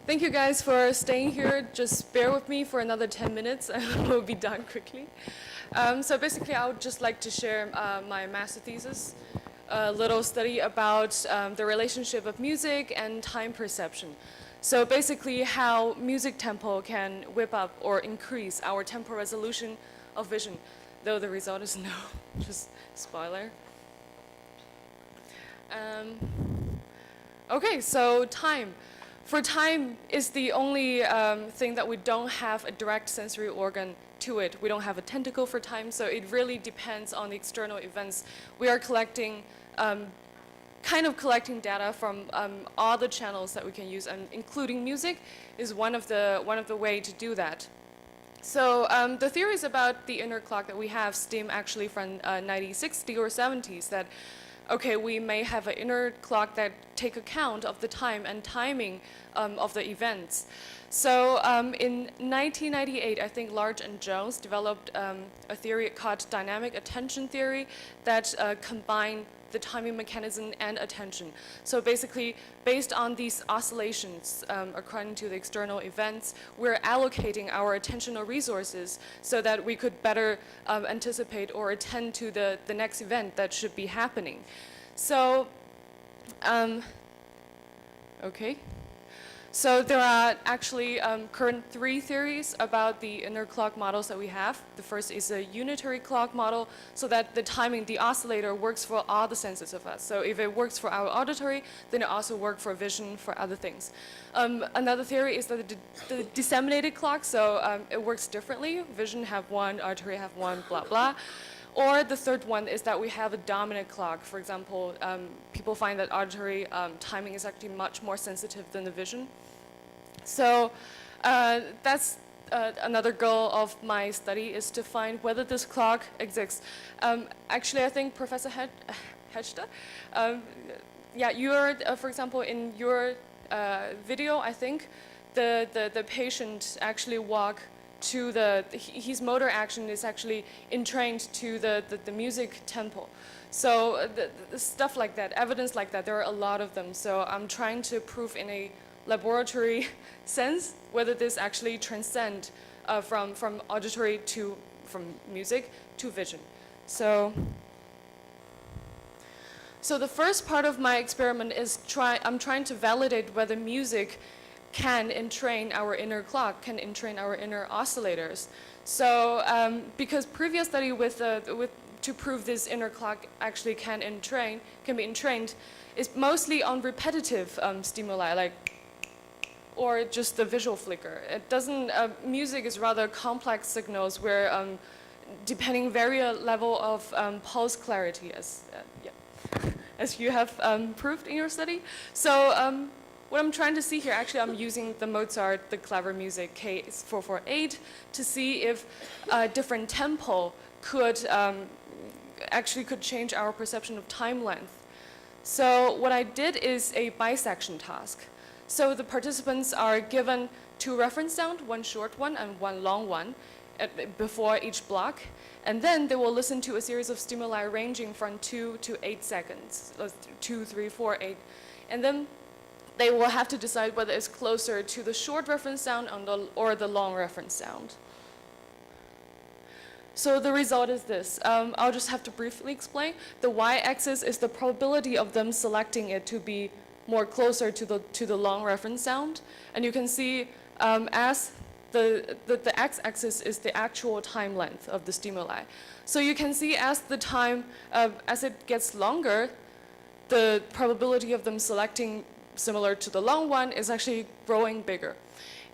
Thank you guys for staying here. Just bear with me for another 10 minutes and we'll be done quickly. So basically, I would just like to share my master thesis, a little study about the relationship of music and time perception. So basically, how music tempo can whip up or increase our temporal resolution of vision, though the result is no, just spoiler. Okay, so time. For time is the only thing that we don't have a direct sensory organ to it. We don't have a tentacle for time, so it really depends on the external events. We are collecting, kind of collecting data from all the channels that we can use, and including music is one of the way to do that. So the theories about the inner clock that we have stem actually from 1960s or 70s that okay, we may have an inner clock that take account of the time and timing of the events. So in 1998, I think Large and Jones developed a theory called dynamic attention theory that combined the timing mechanism and attention. So basically, based on these oscillations according to the external events, we're allocating our attentional resources so that we could better anticipate or attend to the next event that should be happening. So, okay. So there are actually current 3 theories about the inner clock models that we have. The first is a unitary clock model, so that the timing, the oscillator, works for all the senses of us. So if it works for our auditory, then it also works for vision, for other things. Another theory is that the disseminated clock, so it works differently. Vision have one, auditory have one, blah, blah. Or the third one is that we have a dominant clock. For example, people find that auditory timing is actually much more sensitive than the vision. So that's another goal of my study, is to find whether this clock exists. Actually, I think Professor Hedgda, yeah, you're, for example, in your video, I think the patient actually walk to his motor action is actually entrained to the music tempo. So the stuff like that, evidence like that, there are a lot of them. So I'm trying to prove in a laboratory sense whether this actually transcends from auditory to, from music to vision. So the first part of my experiment is I'm trying to validate whether music can entrain our inner clock, can entrain our inner oscillators. So because previous study to prove this inner clock actually can be entrained is mostly on repetitive stimuli, like, or just the visual flicker. It doesn't, music is rather complex signals where depending various level of pulse clarity as you have proved in your study. So what I'm trying to see here, actually I'm using the Mozart, the clever music K448 to see if different tempo could change our perception of time length. So what I did is a bisection task. So the participants are given 2 reference sounds, 1 short one and 1 long one before each block. And then they will listen to a series of stimuli ranging from 2 to 8 seconds, 2, 3, 4, 8. And then they will have to decide whether it's closer to the short reference sound or the long reference sound. So the result is this. I'll just have to briefly explain. The y-axis is the probability of them selecting it to be more closer to the long reference sound. And you can see as the x-axis is the actual time length of the stimuli. So you can see as the time, as it gets longer, the probability of them selecting similar to the long one is actually growing bigger.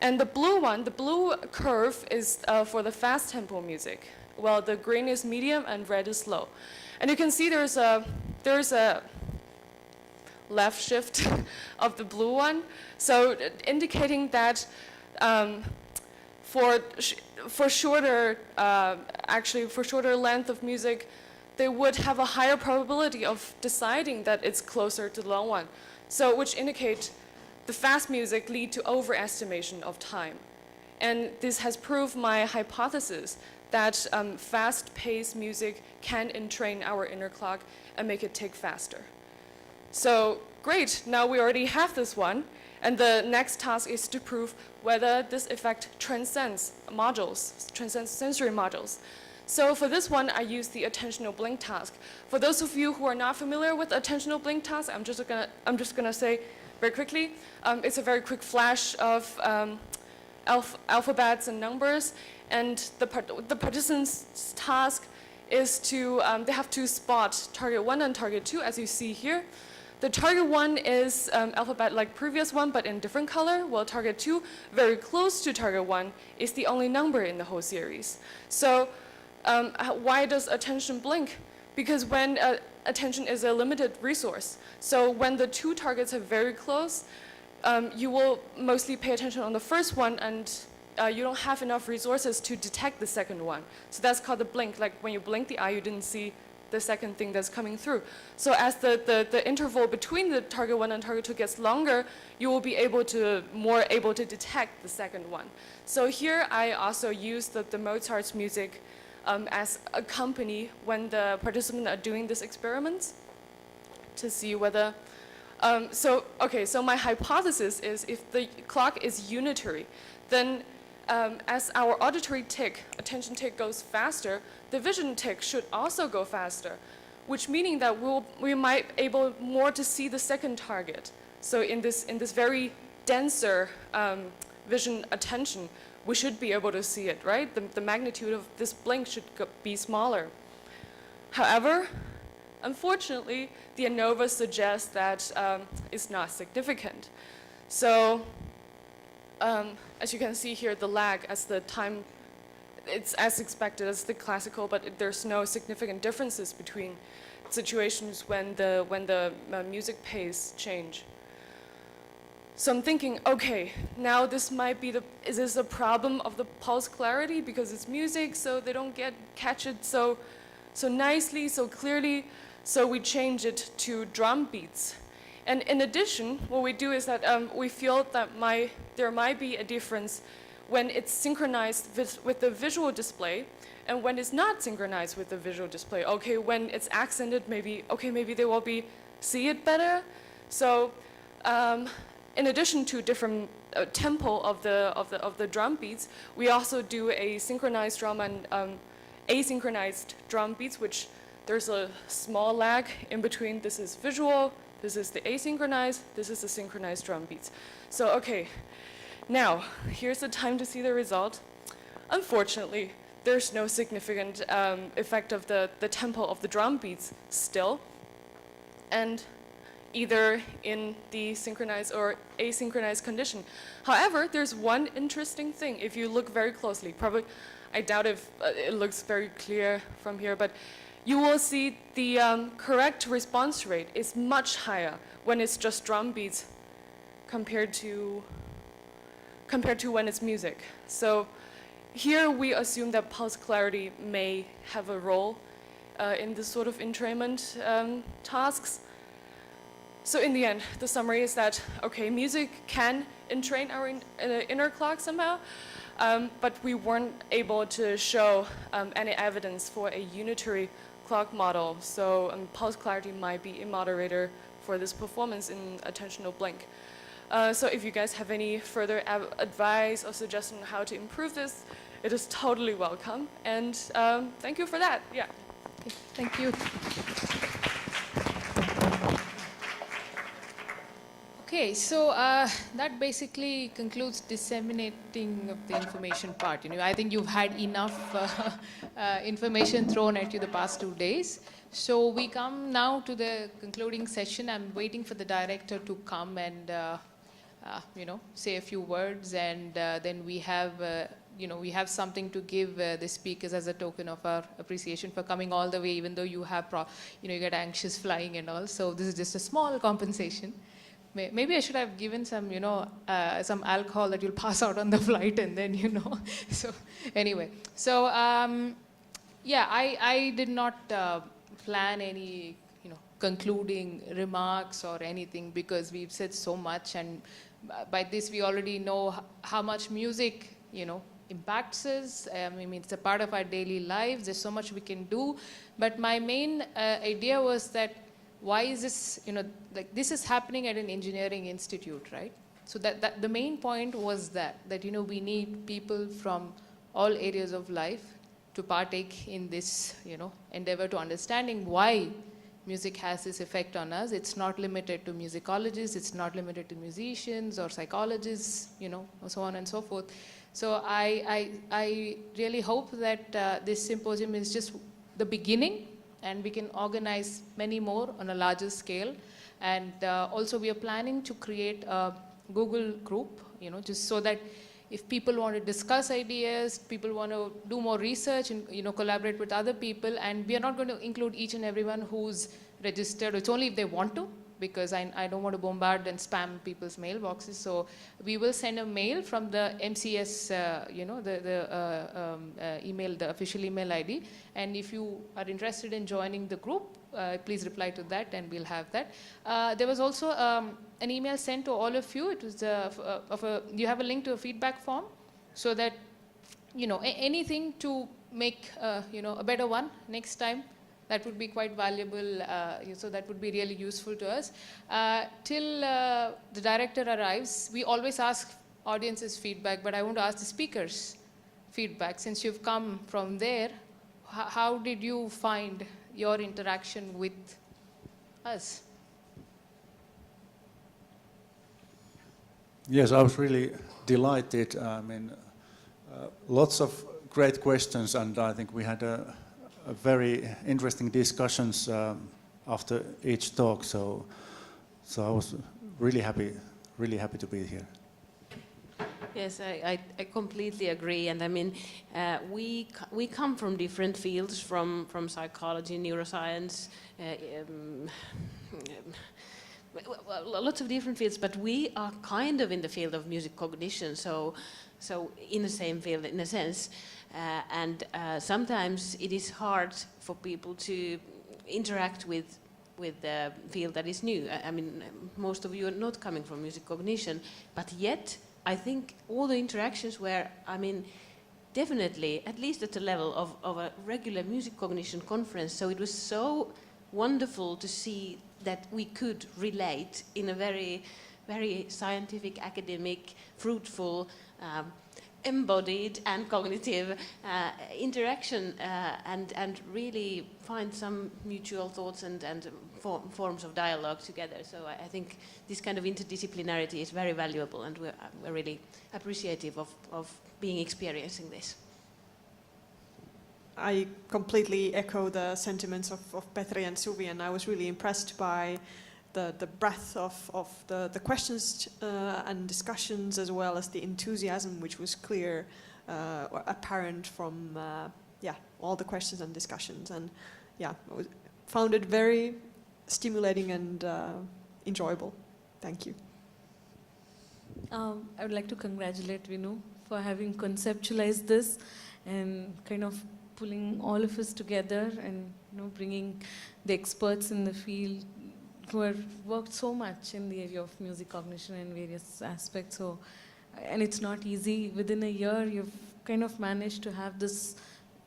And the blue one, the blue curve is for the fast tempo music. Well, the green is medium and red is slow. And you can see there's a left shift of the blue one. So indicating that for shorter length of music, they would have a higher probability of deciding that it's closer to the long one. So which indicate the fast music lead to overestimation of time. And this has proved my hypothesis that fast-paced music can entrain our inner clock and make it tick faster. So great, now we already have this one. And the next task is to prove whether this effect transcends modules, transcends sensory modules. So for this one, I use the attentional blink task. For those of you who are not familiar with attentional blink task, I'm just gonna say very quickly, it's a very quick flash of alphabets and numbers, and the participant's task is to, they have to spot target 1 and target 2, as you see here. The target 1 is alphabet like previous one, but in different color, while target 2, very close to target 1, is the only number in the whole series. So why does attention blink? Because when attention is a limited resource, so when the two targets are very close, you will mostly pay attention on the first one, and you don't have enough resources to detect the second one. So that's called the blink. Like when you blink the eye, you didn't see the second thing that's coming through. So as the interval between the target 1 and target 2 gets longer, you will be more able to detect the second one. So here I also use the Mozart's music as a company when the participants are doing this experiment to see whether, so my hypothesis is if the clock is unitary, then as our auditory tick, attention tick goes faster, the vision tick should also go faster, which meaning that we might able more to see the second target. So in this very denser vision attention, we should be able to see it, right? The magnitude of this blink should be smaller. However, unfortunately, the ANOVA suggests that it's not significant. So as you can see here, the lag as the time, it's as expected as the classical, but there's no significant differences between situations when the music pace change. So I'm thinking, okay, now this might be is this a problem of the pulse clarity because it's music, so they don't catch it so nicely, so clearly, so we change it to drum beats. And in addition, what we do is that we feel that there might be a difference when it's synchronized with the visual display and when it's not synchronized with the visual display. Okay, when it's accented, maybe they will see it better. So in addition to different tempo of the drum beats, we also do a synchronized drum and asynchronized drum beats, which there's a small lag in between. This is visual, this is the asynchronized, this is the synchronized drum beats. So okay, now here's the time to see the result. Unfortunately, there's no significant effect of the tempo of the drum beats still, and either in the synchronized or asynchronized condition. However, there's one interesting thing. If you look very closely, probably, I doubt if it looks very clear from here, but you will see the correct response rate is much higher when it's just drum beats compared to when it's music. So here we assume that pulse clarity may have a role in this sort of entrainment tasks. So in the end, the summary is that, okay, music can entrain our inner clock somehow, but we weren't able to show any evidence for a unitary clock model. So pulse clarity might be a moderator for this performance in attentional blink. So if you guys have any further advice or suggestion on how to improve this, it is totally welcome. And thank you for that. Yeah. Thank you. Okay, so that basically concludes disseminating of the information part. I think you've had enough information thrown at you the past 2 days. So we come now to the concluding session. I'm waiting for the director to come and say a few words, and then we have we have something to give the speakers as a token of our appreciation for coming all the way, even though you have you get anxious flying and all. So this is just a small compensation. Maybe I should have given some, some alcohol that you'll pass out on the flight, and then, So anyway, so yeah, I did not plan any, concluding remarks or anything, because we've said so much, and by this we already know how much music, impacts us. I mean, it's a part of our daily lives. There's so much we can do. But my main idea was that, why is this, like this is happening at an engineering institute, right? So that the main point was that we need people from all areas of life to partake in this endeavor to understanding why music has this effect on us. It's not limited to musicologists, it's not limited to musicians or psychologists, so on and so forth. So I really hope that this symposium is just the beginning, and we can organize many more on a larger scale. And also we are planning to create a Google group, just so that if people want to discuss ideas, people want to do more research and collaborate with other people, and we are not going to include each and everyone who's registered. It's only if they want to, because I don't want to bombard and spam people's mailboxes. So we will send a mail from the MCS, email, the official email ID. And if you are interested in joining the group, please reply to that, and we'll have that. There was also an email sent to all of you. It was you have a link to a feedback form, so that anything to make a better one next time. That would be quite valuable, so that would be really useful to us. Till the director arrives, we always ask audience's feedback, but I want to ask the speakers' feedback. Since you've come from there, how did you find your interaction with us? Yes, I was really delighted. Lots of great questions, and I think we had a very interesting discussions after each talk. So I was really happy to be here. Yes, I completely agree. And I mean, we come from different fields, from psychology, neuroscience, lots of different fields, but we are kind of in the field of music cognition, so in the same field in a sense. And sometimes it is hard for people to interact with the field that is new. I mean, most of you are not coming from music cognition, but yet I think all the interactions were, definitely, at least at the level of a regular music cognition conference. So it was so wonderful to see that we could relate in a very, very scientific, academic, fruitful, embodied and cognitive interaction, and really find some mutual thoughts and forms of dialogue together. So I think this kind of interdisciplinarity is very valuable, and we're really appreciative of experiencing this. I completely echo the sentiments of Petri and Suvi, and I was really impressed by the breadth of the questions and discussions, as well as the enthusiasm, which was clear, apparent from all the questions and discussions. And I found it very stimulating and enjoyable. Thank you. I would like to congratulate Vinu for having conceptualized this and kind of pulling all of us together, and bringing the experts in the field who have worked so much in the area of music cognition and various aspects. So, and it's not easy. Within a year, you've kind of managed to have this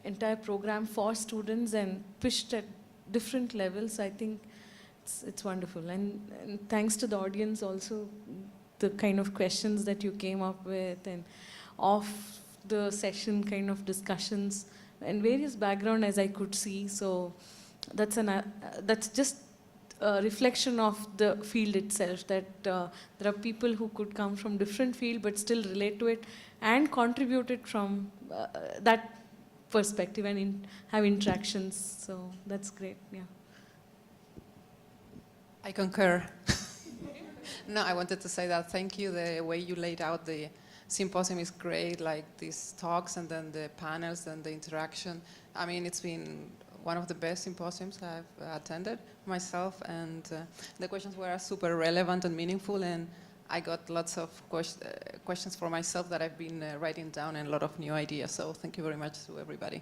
entire program for students and pushed at different levels. I think it's wonderful. And thanks to the audience also, the kind of questions that you came up with, and off the session kind of discussions and various background, as I could see. So that's just a reflection of the field itself, that there are people who could come from different field but still relate to it and contribute it from that perspective and have interactions. So that's great. Yeah. I concur. No, I wanted to say that thank you. The way you laid out the symposium is great, like these talks and then the panels and the interaction. I mean, it's been one of the best symposiums I've attended myself, and the questions were super relevant and meaningful, and I got lots of questions for myself that I've been writing down, and a lot of new ideas. So thank you very much to everybody.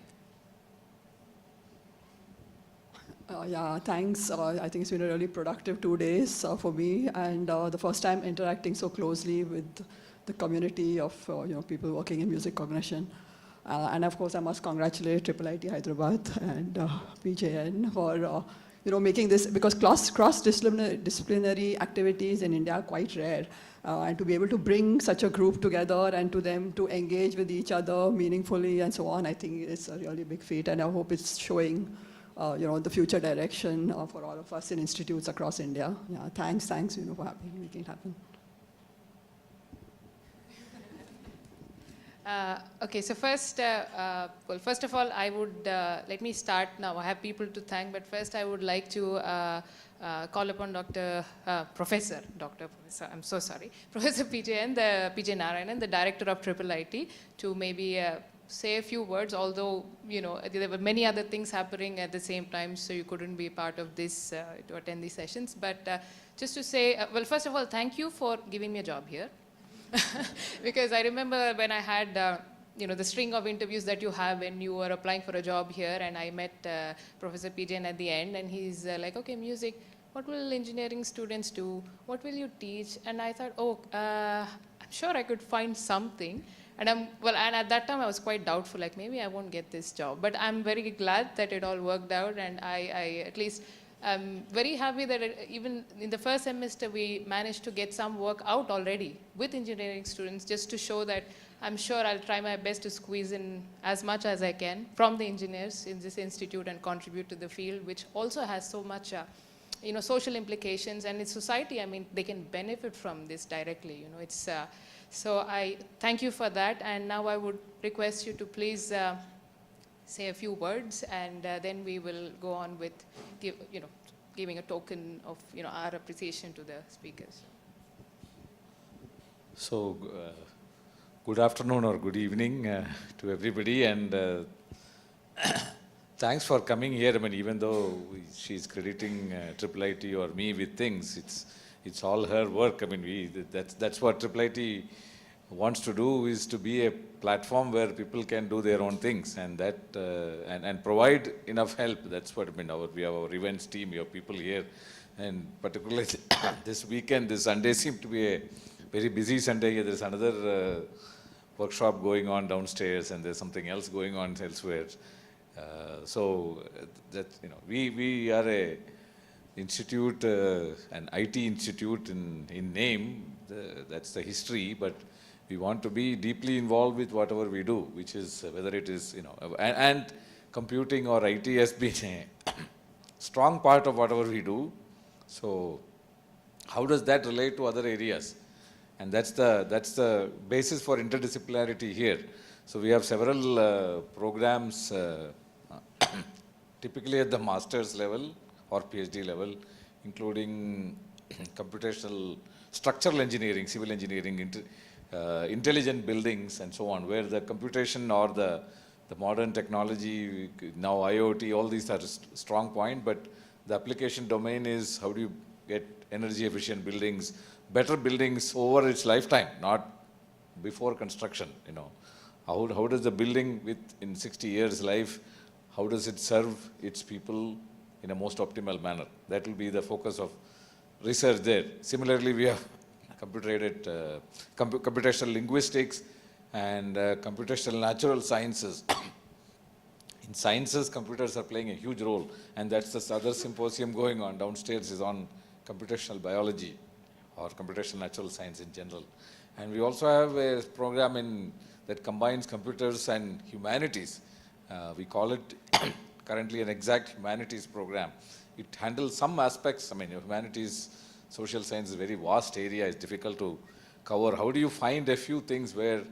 Yeah, thanks. I think it's been a really productive 2 days for me, and the first time interacting so closely with the community of people working in music cognition. And of course, I must congratulate IIIT Hyderabad and PJN for making this, because cross-disciplinary activities in India are quite rare. And to be able to bring such a group together and to them to engage with each other meaningfully and so on, I think it's a really big feat, and I hope it's showing the future direction for all of us in institutes across India. Yeah, thanks, for making it happen. Okay, so first of all, I would, let me start now. I have people to thank, but first I would like to call upon Professor, I'm so sorry, Professor PJ Narayanan, the Director of IIIT, to maybe say a few words, although, there were many other things happening at the same time, so you couldn't be part of this, to attend these sessions. But just to say, well, first of all, thank you for giving me a job here. Because I remember when I had, the string of interviews that you have when you were applying for a job here, and I met Professor PJ at the end, and he's like, okay, music, what will engineering students do? What will you teach? And I thought, I'm sure I could find something. And and at that time I was quite doubtful, like maybe I won't get this job. But I'm very glad that it all worked out, and I at least I'm very happy that even in the first semester we managed to get some work out already with engineering students, just to show that I'm sure I'll try my best to squeeze in as much as I can from the engineers in this institute and contribute to the field, which also has so much social implications, and in society, I mean, they can benefit from this directly. It's so I thank you for that, and now I would request you to please say a few words, and then we will go on with giving a token of our appreciation to the speakers. So, good afternoon or good evening to everybody, and thanks for coming here. I mean, even though she's crediting IIIT or me with things, it's all her work. I mean, that's what IIIT wants to do, is to be a platform where people can do their own things, and that and provide enough help. That's what I mean. We have our events team, your people here, and particularly this weekend, this Sunday seemed to be a very busy Sunday. There's another workshop going on downstairs, and there's something else going on elsewhere. So that we are a institute, an IT institute in name. That's the history, but we want to be deeply involved with whatever we do, which is whether it is and computing or IT has been a strong part of whatever we do. So how does that relate to other areas? And that's the basis for interdisciplinarity here. So we have several programs, typically at the master's level or PhD level, including computational, structural engineering, civil engineering, intelligent buildings, and so on, where the computation or the modern technology, now IoT, all these are strong point, but the application domain is how do you get energy efficient buildings, better buildings over its lifetime, not before construction. How does the building in 60 years life, how does it serve its people in a most optimal manner? That will be the focus of research there. Similarly, we have computational linguistics and computational natural sciences. In sciences, computers are playing a huge role, and that's the other symposium going on downstairs is on computational biology or computational natural science in general. And we also have a program that combines computers and humanities. We call it currently an exact humanities program. It handles some aspects. I mean, humanities, social science is a very vast area. It's difficult to cover. How do you find a few things where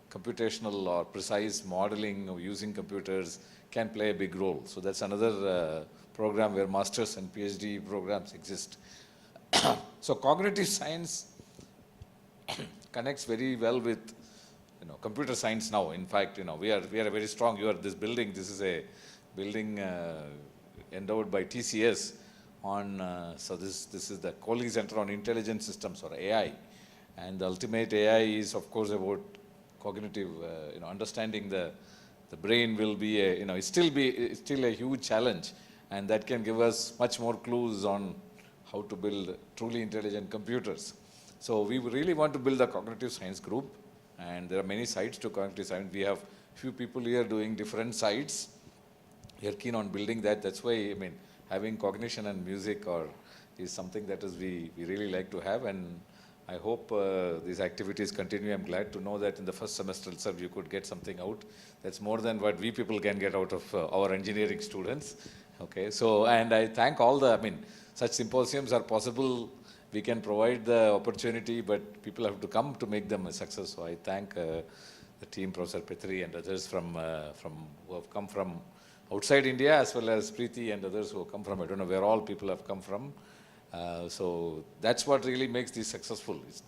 computational or precise modeling or using computers can play a big role? So that's another program where master's and PhD programs exist. So cognitive science connects very well with computer science now. In fact, we are a very strong. This building. This is a building endowed by TCS on. So this is the Kohli Center on Intelligent Systems, or AI, and the ultimate AI is of course about cognitive. Understanding the brain will be it's still a huge challenge, and that can give us much more clues on how to build truly intelligent computers. So we really want to build a cognitive science group, and there are many sides to cognitive science. We have few people here doing different sides. We are keen on building that. That's why, having cognition and music is something that we really like to have, and I hope these activities continue. I'm glad to know that in the first semester itself you could get something out. That's more than what we people can get out of our engineering students. Okay, so, and I thank all the, I mean, such symposiums are possible. We can provide the opportunity, but people have to come to make them a success. So I thank the team, Professor Petri and others from who have come from outside India, as well as Preeti and others who have come from, I don't know where all people have come from. So that's what really makes this successful. It's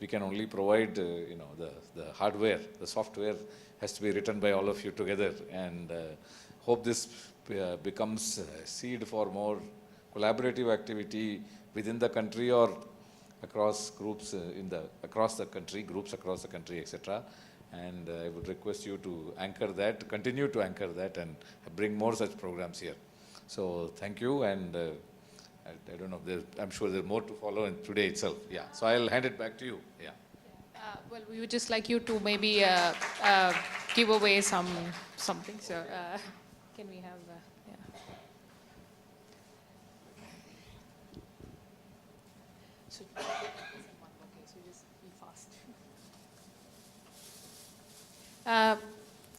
we can only provide, you know, the hardware, the software has to be written by all of you together, and hope this becomes a seed for more collaborative activity within the country or across groups across the country, groups across the country, etc. And I would request you to anchor that, continue to anchor that, and bring more such programs here. So thank you, and I don't know, I'm sure there's more to follow in today itself. Yeah, so I'll hand it back to you. Yeah. Well, we would just like you to maybe give away something. So can we have, yeah. So, okay, so just be fast.